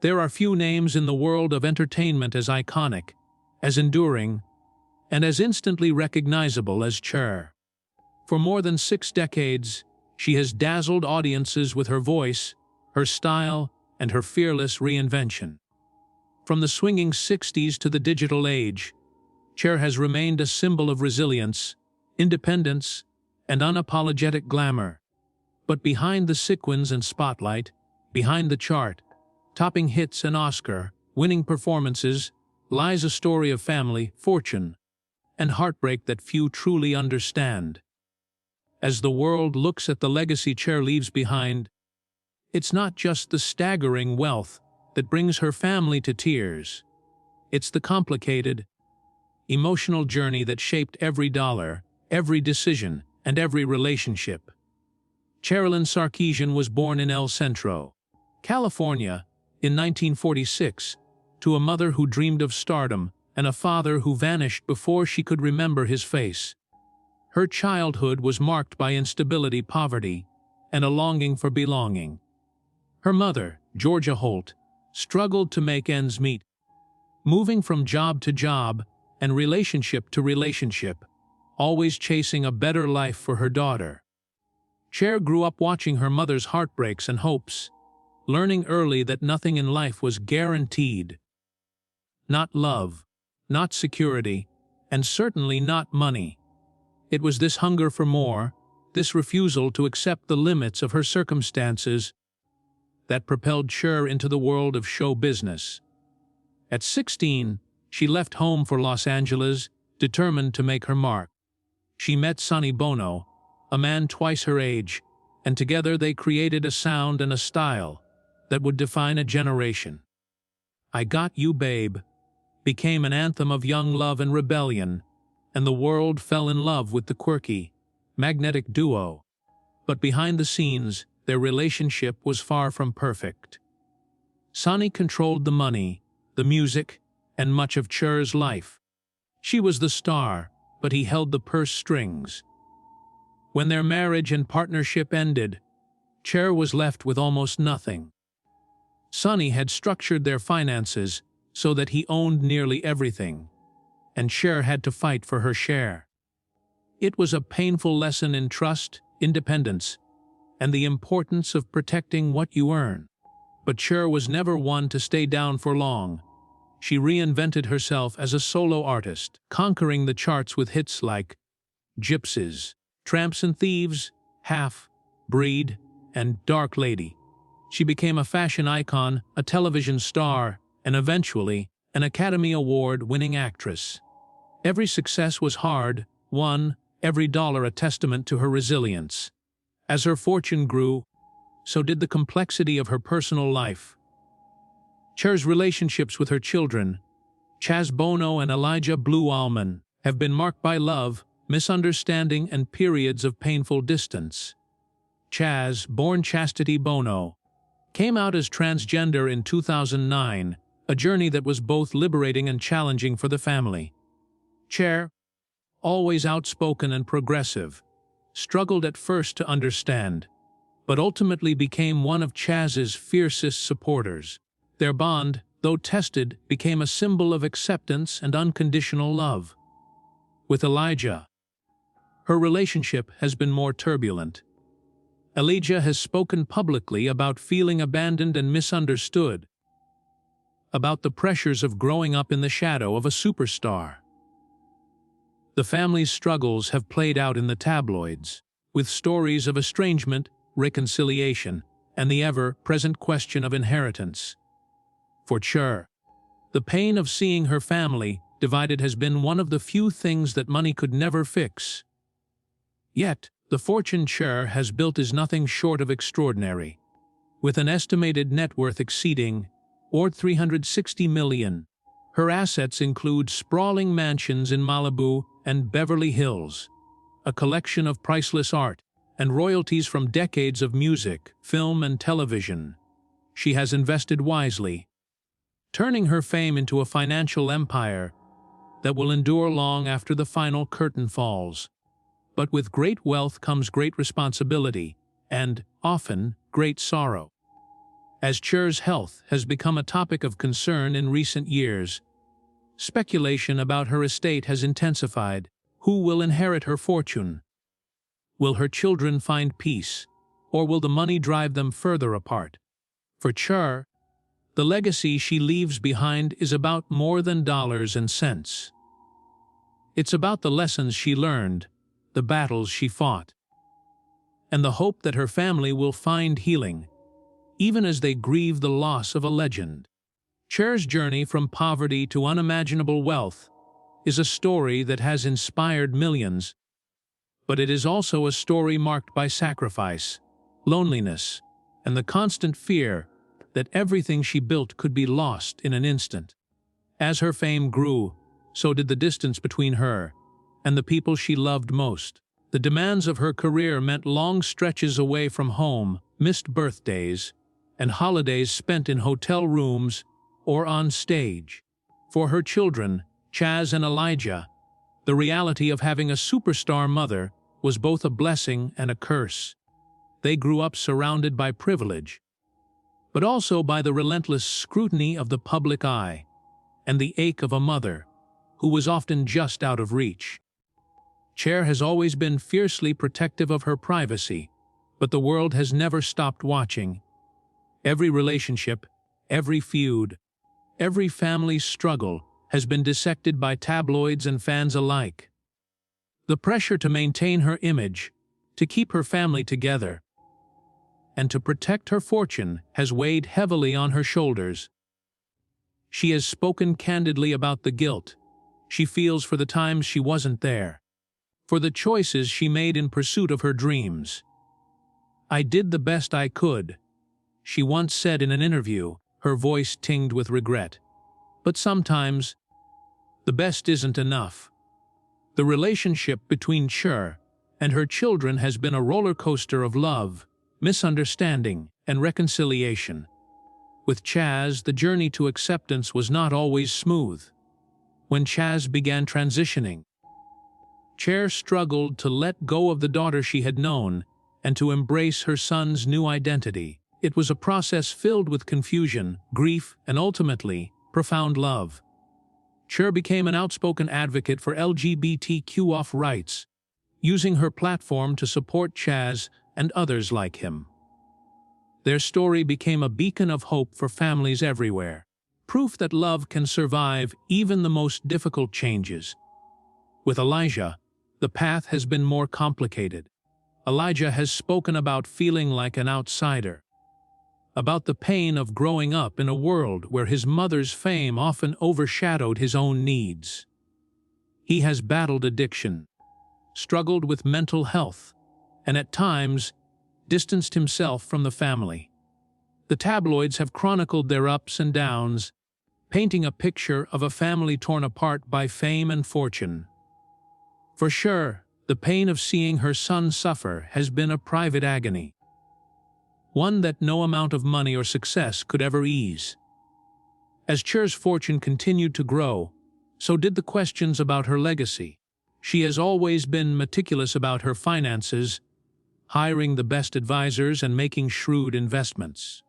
There are few names in the world of entertainment as iconic, as enduring, and as instantly recognizable as Cher. For more than 6 decades, she has dazzled audiences with her voice, her style, and her fearless reinvention. From the swinging 60s to the digital age, Cher has remained a symbol of resilience, independence, and unapologetic glamour. But behind the sequins and spotlight, behind the chart, topping hits and Oscar-winning performances, lies a story of family, fortune, and heartbreak that few truly understand. As the world looks at the legacy Cher leaves behind, it's not just the staggering wealth that brings her family to tears. It's the complicated, emotional journey that shaped every dollar, every decision, and every relationship. Sherilyn Sarkeesian was born in El Centro, California, in 1946, to a mother who dreamed of stardom and a father who vanished before she could remember his face. Her childhood was marked by instability, poverty, and a longing for belonging. Her mother, Georgia Holt, struggled to make ends meet, moving from job to job and relationship to relationship, always chasing a better life for her daughter. Cher grew up watching her mother's heartbreaks and hopes, learning early that nothing in life was guaranteed. Not love, not security, and certainly not money. It was this hunger for more, this refusal to accept the limits of her circumstances, that propelled Cher into the world of show business. At 16, she left home for Los Angeles, determined to make her mark. She met Sonny Bono, a man twice her age, and together they created a sound and a style that would define a generation. "I Got You, Babe" became an anthem of young love and rebellion, and the world fell in love with the quirky, magnetic duo. But behind the scenes, their relationship was far from perfect. Sonny controlled the money, the music, and much of Cher's life. She was the star, but he held the purse strings. When their marriage and partnership ended, Cher was left with almost nothing. Sonny had structured their finances so that he owned nearly everything, and Cher had to fight for her share. It was a painful lesson in trust, independence, and the importance of protecting what you earn. But Cher was never one to stay down for long. She reinvented herself as a solo artist, conquering the charts with hits like Gypsies, Tramps and Thieves, Half, Breed, and Dark Lady. She became a fashion icon, a television star, and eventually an Academy Award-winning actress. Every success was hard-won, every dollar a testament to her resilience. As her fortune grew, so did the complexity of her personal life. Cher's relationships with her children, Chaz Bono and Elijah Blue Allman, have been marked by love, misunderstanding, and periods of painful distance. Chaz, born Chastity Bono, came out as transgender in 2009, a journey that was both liberating and challenging for the family. Cher, always outspoken and progressive, struggled at first to understand, but ultimately became one of Chaz's fiercest supporters. Their bond, though tested, became a symbol of acceptance and unconditional love. With Elijah, her relationship has been more turbulent. Elijah has spoken publicly about feeling abandoned and misunderstood, about the pressures of growing up in the shadow of a superstar. The family's struggles have played out in the tabloids, with stories of estrangement, reconciliation, and the ever-present question of inheritance. For Cher, the pain of seeing her family divided has been one of the few things that money could never fix. Yet, the fortune Cher has built is nothing short of extraordinary. With an estimated net worth exceeding $360 million, her assets include sprawling mansions in Malibu and Beverly Hills, a collection of priceless art, and royalties from decades of music, film, and television. She has invested wisely, turning her fame into a financial empire that will endure long after the final curtain falls. But with great wealth comes great responsibility, and, often, great sorrow. As Cher's health has become a topic of concern in recent years, speculation about her estate has intensified. Who will inherit her fortune? Will her children find peace, or will the money drive them further apart? For Cher, the legacy she leaves behind is about more than dollars and cents. It's about the lessons she learned, the battles she fought, and the hope that her family will find healing, even as they grieve the loss of a legend. Cher's journey from poverty to unimaginable wealth is a story that has inspired millions, but it is also a story marked by sacrifice, loneliness, and the constant fear that everything she built could be lost in an instant. As her fame grew, so did the distance between her and the people she loved most. The demands of her career meant long stretches away from home, missed birthdays, and holidays spent in hotel rooms or on stage. For her children, Chaz and Elijah, the reality of having a superstar mother was both a blessing and a curse. They grew up surrounded by privilege, but also by the relentless scrutiny of the public eye and the ache of a mother who was often just out of reach. Cher has always been fiercely protective of her privacy, but the world has never stopped watching. Every relationship, every feud, every family struggle has been dissected by tabloids and fans alike. The pressure to maintain her image, to keep her family together, and to protect her fortune has weighed heavily on her shoulders. She has spoken candidly about the guilt she feels for the times she wasn't there, for the choices she made in pursuit of her dreams. "I did the best I could," she once said in an interview, her voice tinged with regret. But sometimes, the best isn't enough. The relationship between Cher and her children has been a roller coaster of love, misunderstanding, and reconciliation. With Chaz, the journey to acceptance was not always smooth. When Chaz began transitioning, Cher struggled to let go of the daughter she had known and to embrace her son's new identity. It was a process filled with confusion, grief, and ultimately, profound love. Cher became an outspoken advocate for LGBTQ rights, using her platform to support Chaz and others like him. Their story became a beacon of hope for families everywhere, proof that love can survive even the most difficult changes. With Elijah, the path has been more complicated. Elijah has spoken about feeling like an outsider, about the pain of growing up in a world where his mother's fame often overshadowed his own needs. He has battled addiction, struggled with mental health, and at times, distanced himself from the family. The tabloids have chronicled their ups and downs, painting a picture of a family torn apart by fame and fortune. For Cher, the pain of seeing her son suffer has been a private agony, one that no amount of money or success could ever ease. As Cher's fortune continued to grow, so did the questions about her legacy. She has always been meticulous about her finances, hiring the best advisors and making shrewd investments.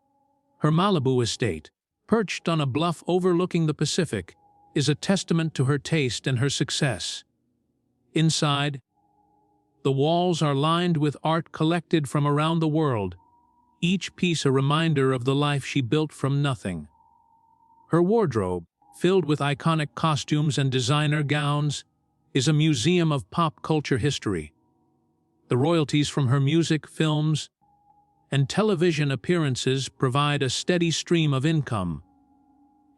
Her Malibu estate, perched on a bluff overlooking the Pacific, is a testament to her taste and her success. Inside, the walls are lined with art collected from around the world, each piece a reminder of the life she built from nothing. Her wardrobe, filled with iconic costumes and designer gowns, is a museum of pop culture history. The royalties from her music, films, and television appearances provide a steady stream of income,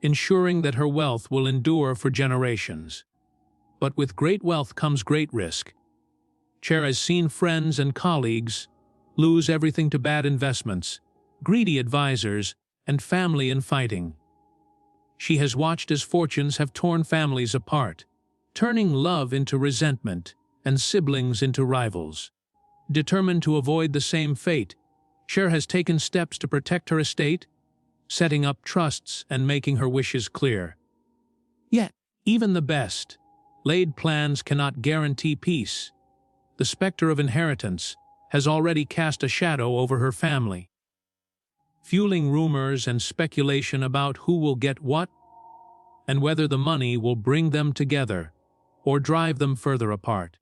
ensuring that her wealth will endure for generations. But with great wealth comes great risk. Cher has seen friends and colleagues lose everything to bad investments, greedy advisors, and family infighting. She has watched as fortunes have torn families apart, turning love into resentment and siblings into rivals. Determined to avoid the same fate, Cher has taken steps to protect her estate, setting up trusts and making her wishes clear. Yet, even the best laid plans cannot guarantee peace. The specter of inheritance has already cast a shadow over her family. fueling rumors and speculation about who will get what and whether the money will bring them together or drive them further apart.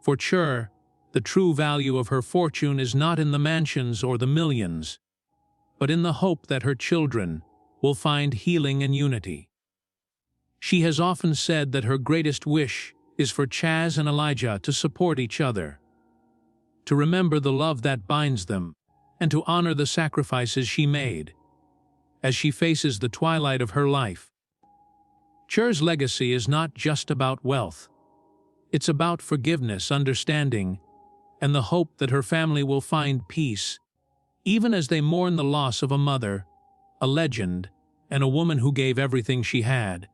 For Cher, the true value of her fortune is not in the mansions or the millions, but in the hope that her children will find healing and unity. She has often said that her greatest wish is for Chaz and Elijah to support each other, to remember the love that binds them, and to honor the sacrifices she made as she faces the twilight of her life. Cher's legacy is not just about wealth. It's about forgiveness, understanding, and the hope that her family will find peace, even as they mourn the loss of a mother, a legend, and a woman who gave everything she had.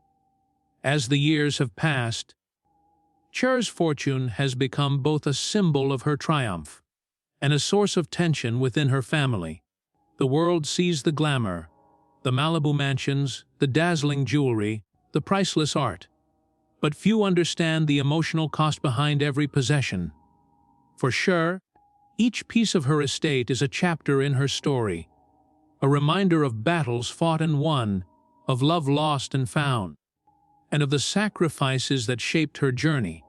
As the years have passed, Cher's fortune has become both a symbol of her triumph and a source of tension within her family. The world sees the glamour, the Malibu mansions, the dazzling jewelry, the priceless art, but few understand the emotional cost behind every possession. For Cher, each piece of her estate is a chapter in her story, a reminder of battles fought and won, of love lost and found, and of the sacrifices that shaped her journey.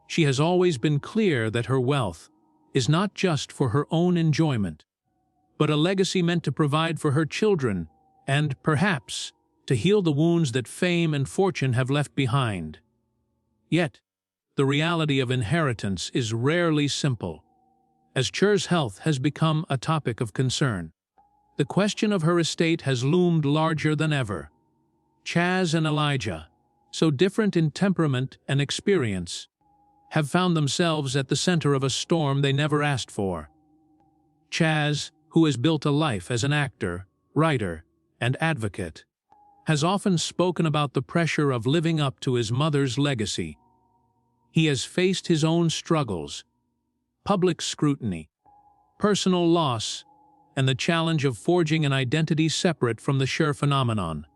She has always been clear that her wealth is not just for her own enjoyment, but a legacy meant to provide for her children and, perhaps, to heal the wounds that fame and fortune have left behind. Yet, the reality of inheritance is rarely simple, as Cher's health has become a topic of concern. The question of her estate has loomed larger than ever. Chaz and Elijah, so different in temperament and experience, have found themselves at the center of a storm they never asked for. Chaz, who has built a life as an actor, writer, and advocate, has often spoken about the pressure of living up to his mother's legacy. He has faced his own struggles, public scrutiny, personal loss, and the challenge of forging an identity separate from the Cher phenomenon.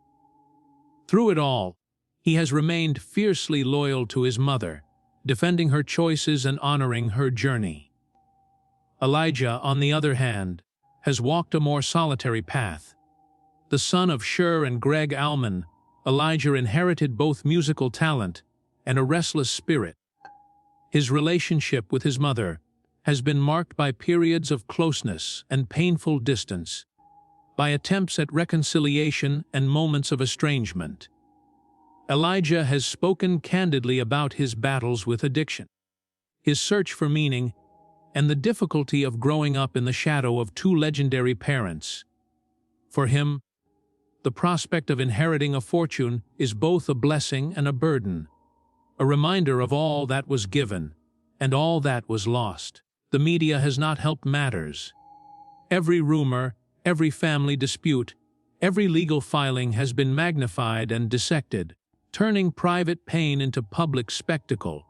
Through it all, he has remained fiercely loyal to his mother, defending her choices and honoring her journey. Elijah, on the other hand, has walked a more solitary path. The son of Cher and Greg Allman, Elijah inherited both musical talent and a restless spirit. His relationship with his mother has been marked by periods of closeness and painful distance, by attempts at reconciliation and moments of estrangement. Elijah has spoken candidly about his battles with addiction, his search for meaning, and the difficulty of growing up in the shadow of two legendary parents. For him, the prospect of inheriting a fortune is both a blessing and a burden, a reminder of all that was given and all that was lost. The media has not helped matters. Every rumor, every family dispute, every legal filing has been magnified and dissected, turning private pain into public spectacle.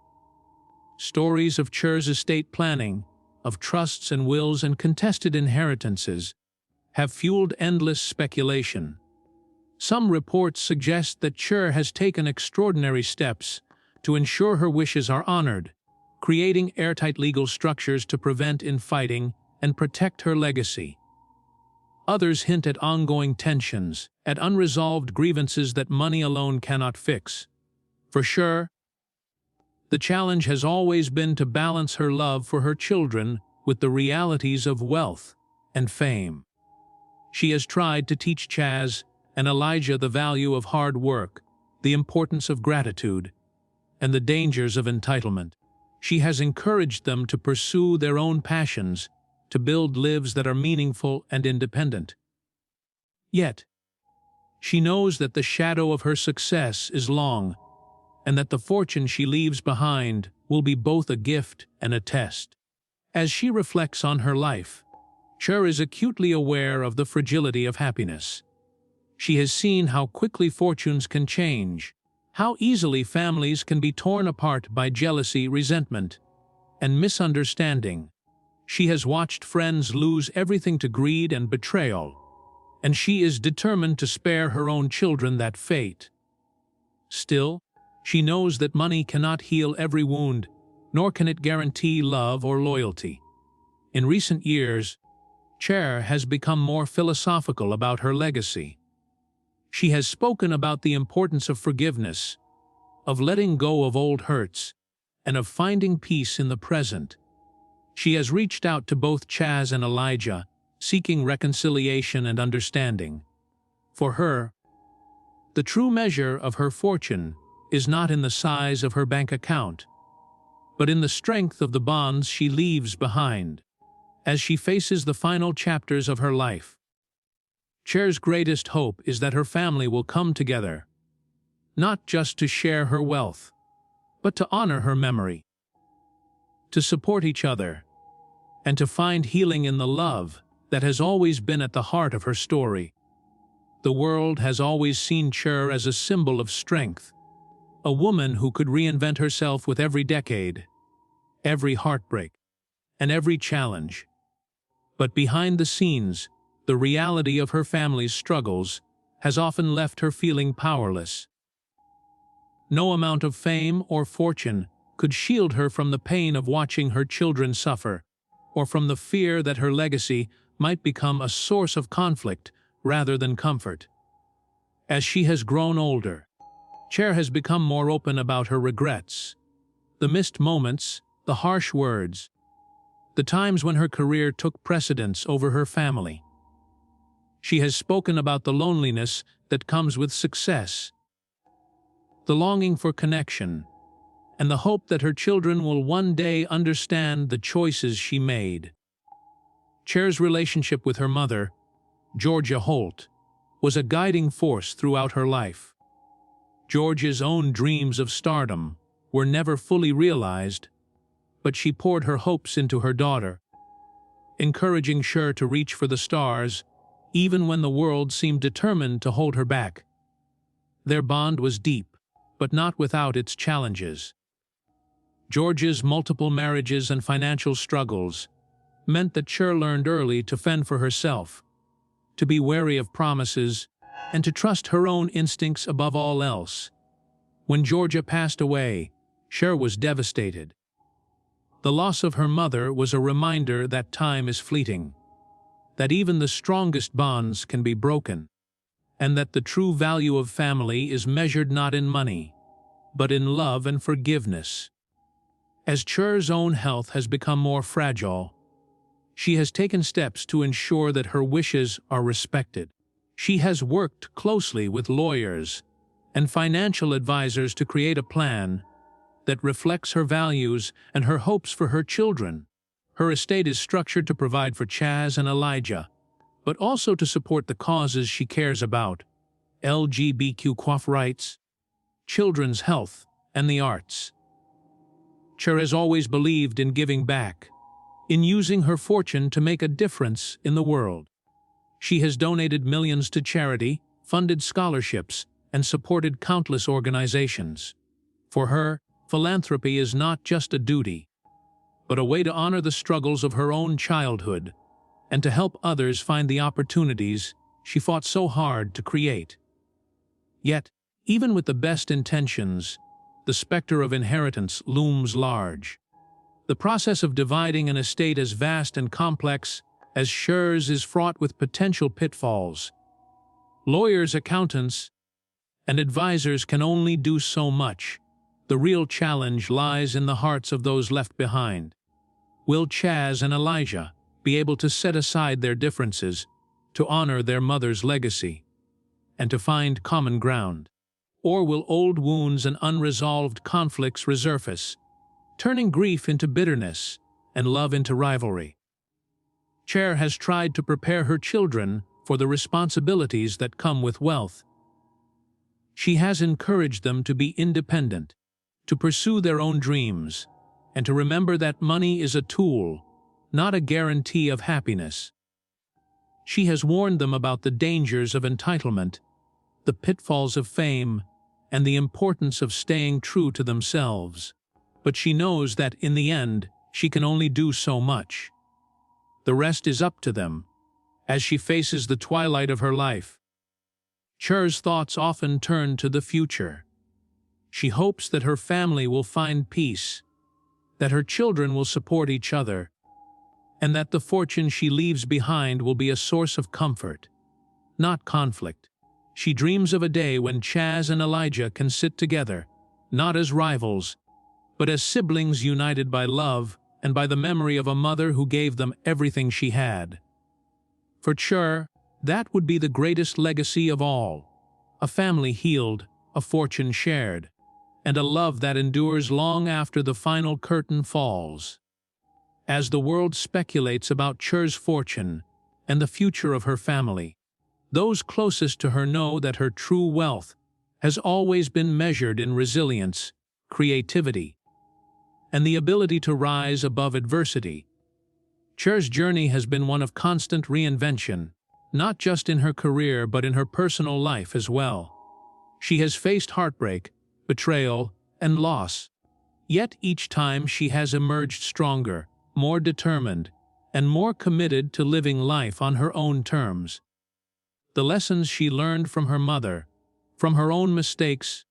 Stories of Cher's estate planning, of trusts and wills and contested inheritances, have fueled endless speculation. Some reports suggest that Cher has taken extraordinary steps to ensure her wishes are honored, creating airtight legal structures to prevent infighting and protect her legacy. Others hint at ongoing tensions, at unresolved grievances that money alone cannot fix. For Cher, the challenge has always been to balance her love for her children with the realities of wealth and fame. She has tried to teach Chaz and Elijah the value of hard work, the importance of gratitude, and the dangers of entitlement. She has encouraged them to pursue their own passions, to build lives that are meaningful and independent. Yet, she knows that the shadow of her success is long, and that the fortune she leaves behind will be both a gift and a test. As she reflects on her life, Cher is acutely aware of the fragility of happiness. She has seen how quickly fortunes can change, how easily families can be torn apart by jealousy, resentment, and misunderstanding. She has watched friends lose everything to greed and betrayal, and she is determined to spare her own children that fate. Still, she knows that money cannot heal every wound, nor can it guarantee love or loyalty. In recent years, Cher has become more philosophical about her legacy. She has spoken about the importance of forgiveness, of letting go of old hurts, and of finding peace in the present. She has reached out to both Chaz and Elijah, seeking reconciliation and understanding. For her, the true measure of her fortune is not in the size of her bank account, but in the strength of the bonds she leaves behind, as she faces the final chapters of her life. Cher's greatest hope is that her family will come together, not just to share her wealth, but to honor her memory, to support each other, and to find healing in the love that has always been at the heart of her story. The world has always seen Cher as a symbol of strength, a woman who could reinvent herself with every decade, every heartbreak, and every challenge. But behind the scenes, the reality of her family's struggles has often left her feeling powerless. No amount of fame or fortune could shield her from the pain of watching her children suffer, or from the fear that her legacy might become a source of conflict rather than comfort. As she has grown older, Cher has become more open about her regrets, the missed moments, the harsh words, the times when her career took precedence over her family. She has spoken about the loneliness that comes with success, the longing for connection, and the hope that her children will one day understand the choices she made. Cher's relationship with her mother, Georgia Holt, was a guiding force throughout her life. Georgia's own dreams of stardom were never fully realized, but she poured her hopes into her daughter, encouraging Cher to reach for the stars, even when the world seemed determined to hold her back. Their bond was deep, but not without its challenges. Georgia's multiple marriages and financial struggles meant that Cher learned early to fend for herself, to be wary of promises, and to trust her own instincts above all else. When Georgia passed away, Cher was devastated. The loss of her mother was a reminder that time is fleeting, that even the strongest bonds can be broken, and that the true value of family is measured not in money, but in love and forgiveness. As Cher's own health has become more fragile, she has taken steps to ensure that her wishes are respected. She has worked closely with lawyers and financial advisors to create a plan that reflects her values and her hopes for her children. Her estate is structured to provide for Chaz and Elijah, but also to support the causes she cares about: LGBTQ rights, children's health, and the arts. Cher has always believed in giving back, in using her fortune to make a difference in the world. She has donated millions to charity, funded scholarships, and supported countless organizations. For her, philanthropy is not just a duty, but a way to honor the struggles of her own childhood and to help others find the opportunities she fought so hard to create. Yet, even with the best intentions, the specter of inheritance looms large. The process of dividing an estate as vast and complex as Cher's is fraught with potential pitfalls. Lawyers, accountants, and advisors can only do so much. The real challenge lies in the hearts of those left behind. Will Chaz and Elijah be able to set aside their differences, to honor their mother's legacy, and to find common ground? Or will old wounds and unresolved conflicts resurface, turning grief into bitterness and love into rivalry? Cher has tried to prepare her children for the responsibilities that come with wealth. She has encouraged them to be independent, to pursue their own dreams, and to remember that money is a tool, not a guarantee of happiness. She has warned them about the dangers of entitlement, the pitfalls of fame, and the importance of staying true to themselves. But she knows that, in the end, she can only do so much. The rest is up to them, as she faces the twilight of her life. Cher's thoughts often turn to the future. She hopes that her family will find peace, that her children will support each other, and that the fortune she leaves behind will be a source of comfort, not conflict. She dreams of a day when Chaz and Elijah can sit together, not as rivals, but as siblings united by love and by the memory of a mother who gave them everything she had. For Cher, that would be the greatest legacy of all: a family healed, a fortune shared, and a love that endures long after the final curtain falls. As the world speculates about Cher's fortune and the future of her family, those closest to her know that her true wealth has always been measured in resilience, creativity, and the ability to rise above adversity. Cher's journey has been one of constant reinvention, not just in her career but in her personal life as well. She has faced heartbreak, betrayal, and loss, yet each time she has emerged stronger, more determined, and more committed to living life on her own terms. The lessons she learned from her mother, from her own mistakes,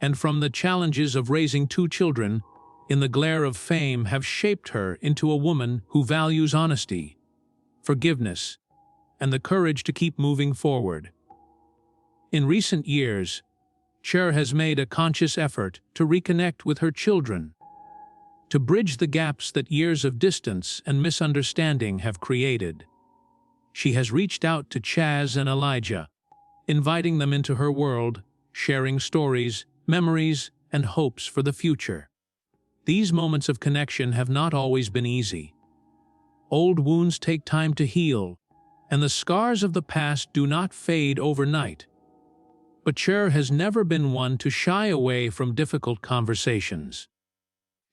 and from the challenges of raising two children in the glare of fame have shaped her into a woman who values honesty, forgiveness, and the courage to keep moving forward. In recent years, Cher has made a conscious effort to reconnect with her children, to bridge the gaps that years of distance and misunderstanding have created. She has reached out to Chaz and Elijah, inviting them into her world, sharing stories, memories, and hopes for the future. These moments of connection have not always been easy. Old wounds take time to heal, and the scars of the past do not fade overnight. But Cher has never been one to shy away from difficult conversations.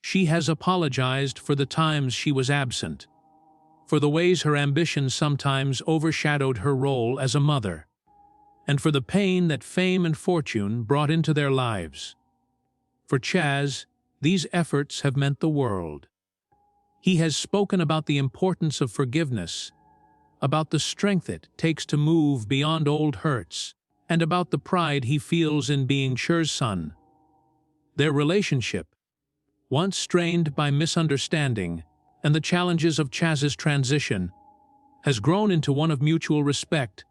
She has apologized for the times she was absent, for the ways her ambition sometimes overshadowed her role as a mother, and for the pain that fame and fortune brought into their lives. For Chaz, these efforts have meant the world. He has spoken about the importance of forgiveness, about the strength it takes to move beyond old hurts, and about the pride he feels in being Cher's son. Their relationship, once strained by misunderstanding and the challenges of Chaz's transition, has grown into one of mutual respect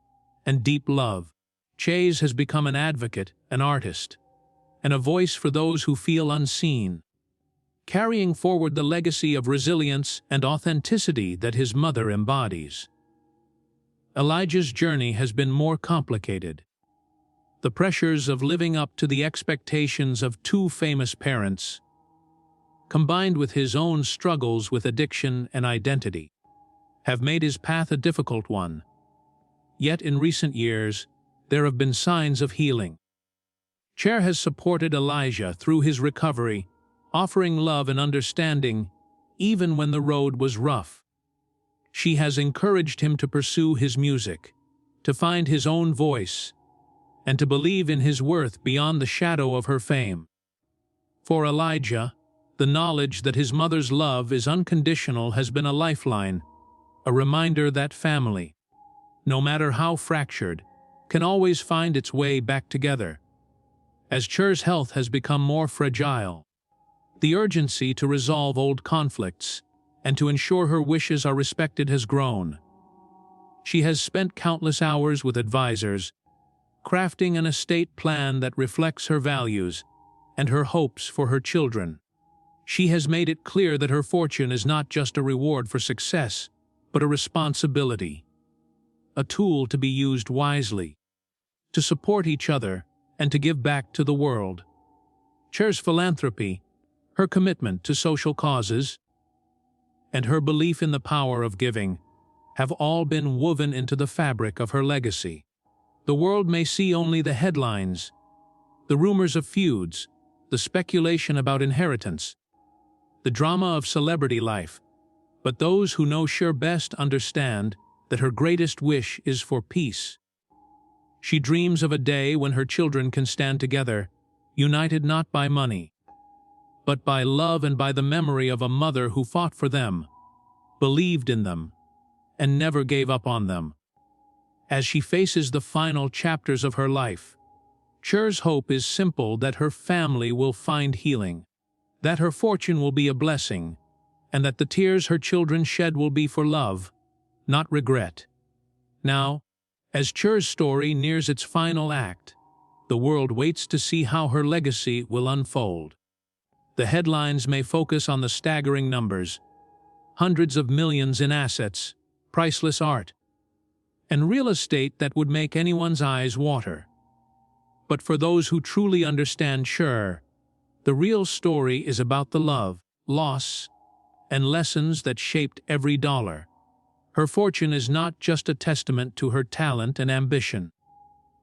and deep love. Chaz has become an advocate, an artist, and a voice for those who feel unseen, carrying forward the legacy of resilience and authenticity that his mother embodies. Elijah's journey has been more complicated. The pressures of living up to the expectations of two famous parents, combined with his own struggles with addiction and identity, have made his path a difficult one. Yet in recent years, there have been signs of healing. Cher has supported Elijah through his recovery, offering love and understanding even when the road was rough. She has encouraged him to pursue his music, to find his own voice, and to believe in his worth beyond the shadow of her fame. For Elijah, the knowledge that his mother's love is unconditional has been a lifeline, a reminder that family, no matter how fractured, can always find its way back together. As Cher's health has become more fragile, the urgency to resolve old conflicts and to ensure her wishes are respected has grown. She has spent countless hours with advisors, crafting an estate plan that reflects her values and her hopes for her children. She has made it clear that her fortune is not just a reward for success, but a responsibility, a tool to be used wisely, to support each other and to give back to the world. Cher's philanthropy, her commitment to social causes, and her belief in the power of giving have all been woven into the fabric of her legacy. The world may see only the headlines, the rumors of feuds, the speculation about inheritance, the drama of celebrity life, but those who know Cher best understand that her greatest wish is for peace. She dreams of a day when her children can stand together, united not by money, but by love and by the memory of a mother who fought for them, believed in them, and never gave up on them. As she faces the final chapters of her life, Cher's hope is simple: that her family will find healing, that her fortune will be a blessing, and that the tears her children shed will be for love, not regret. Now, as Cher's story nears its final act, the world waits to see how her legacy will unfold. The headlines may focus on the staggering numbers: hundreds of millions in assets, priceless art, and real estate that would make anyone's eyes water. But for those who truly understand Cher, the real story is about the love, loss, and lessons that shaped every dollar. Her fortune is not just a testament to her talent and ambition,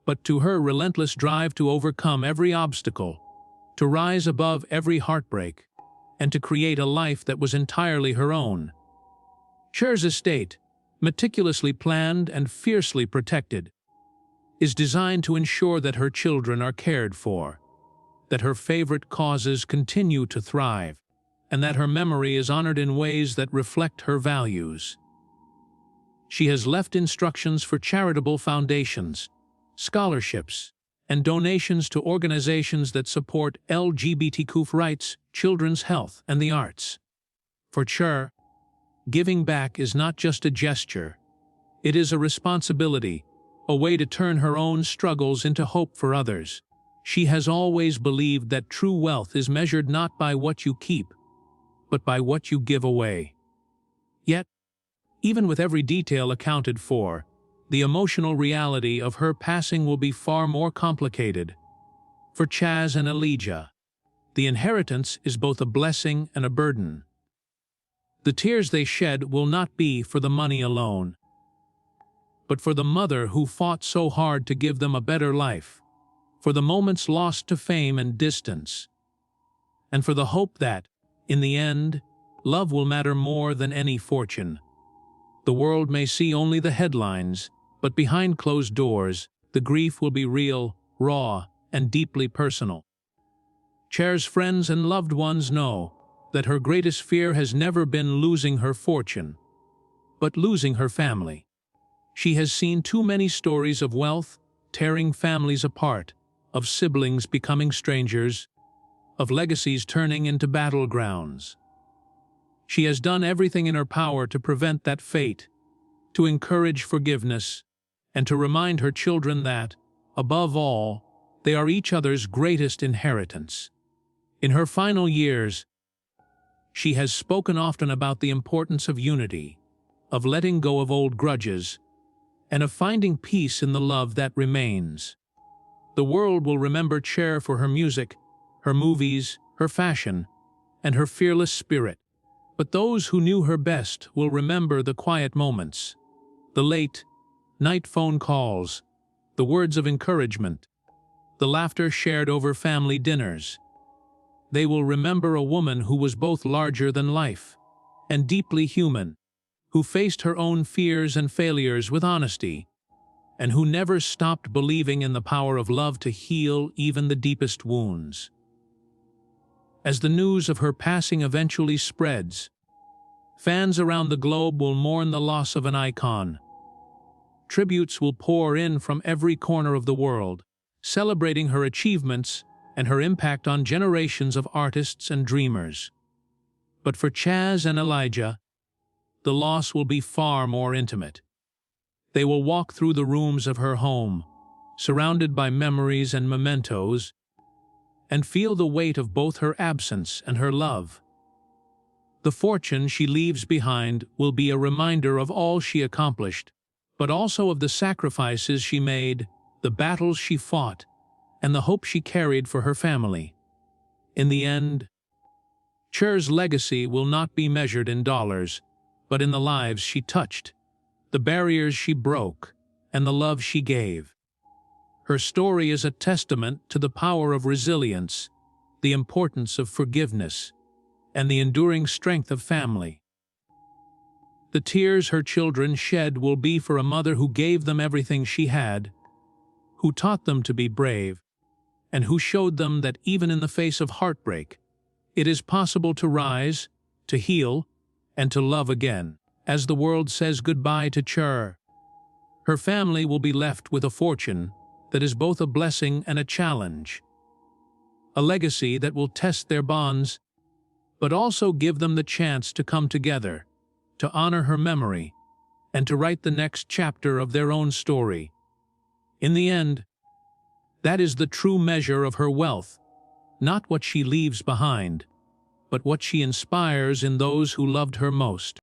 but to her relentless drive to overcome every obstacle, to rise above every heartbreak, and to create a life that was entirely her own. Cher's estate, meticulously planned and fiercely protected, is designed to ensure that her children are cared for, that her favorite causes continue to thrive, and that her memory is honored in ways that reflect her values. She has left instructions for charitable foundations, scholarships, and donations to organizations that support LGBTQ rights, children's health, and the arts. For Cher, giving back is not just a gesture, it is a responsibility, a way to turn her own struggles into hope for others. She has always believed that true wealth is measured not by what you keep, but by what you give away. Yet, even with every detail accounted for, the emotional reality of her passing will be far more complicated. For Chaz and Elijah, the inheritance is both a blessing and a burden. The tears they shed will not be for the money alone, but for the mother who fought so hard to give them a better life, for the moments lost to fame and distance, and for the hope that, in the end, love will matter more than any fortune. The world may see only the headlines, but behind closed doors, the grief will be real, raw, and deeply personal. Cher's friends and loved ones know that her greatest fear has never been losing her fortune, but losing her family. She has seen too many stories of wealth tearing families apart, of siblings becoming strangers, of legacies turning into battlegrounds. She has done everything in her power to prevent that fate, to encourage forgiveness, and to remind her children that, above all, they are each other's greatest inheritance. In her final years, she has spoken often about the importance of unity, of letting go of old grudges, and of finding peace in the love that remains. The world will remember Cher for her music, her movies, her fashion, and her fearless spirit. But those who knew her best will remember the quiet moments, the late night phone calls, the words of encouragement, the laughter shared over family dinners. They will remember a woman who was both larger than life and deeply human, who faced her own fears and failures with honesty, and who never stopped believing in the power of love to heal even the deepest wounds. As the news of her passing eventually spreads, fans around the globe will mourn the loss of an icon. Tributes will pour in from every corner of the world, celebrating her achievements and her impact on generations of artists and dreamers. But for Chaz and Elijah, the loss will be far more intimate. They will walk through the rooms of her home, surrounded by memories and mementos, and feel the weight of both her absence and her love. The fortune she leaves behind will be a reminder of all she accomplished, but also of the sacrifices she made, the battles she fought, and the hope she carried for her family. In the end, Cher's legacy will not be measured in dollars, but in the lives she touched, the barriers she broke, and the love she gave. Her story is a testament to the power of resilience, the importance of forgiveness, and the enduring strength of family. The tears her children shed will be for a mother who gave them everything she had, who taught them to be brave, and who showed them that even in the face of heartbreak, it is possible to rise, to heal, and to love again. As the world says goodbye to Cher, her family will be left with a fortune that is both a blessing and a challenge, a legacy that will test their bonds, but also give them the chance to come together, to honor her memory, and to write the next chapter of their own story. In the end, that is the true measure of her wealth, not what she leaves behind, but what she inspires in those who loved her most.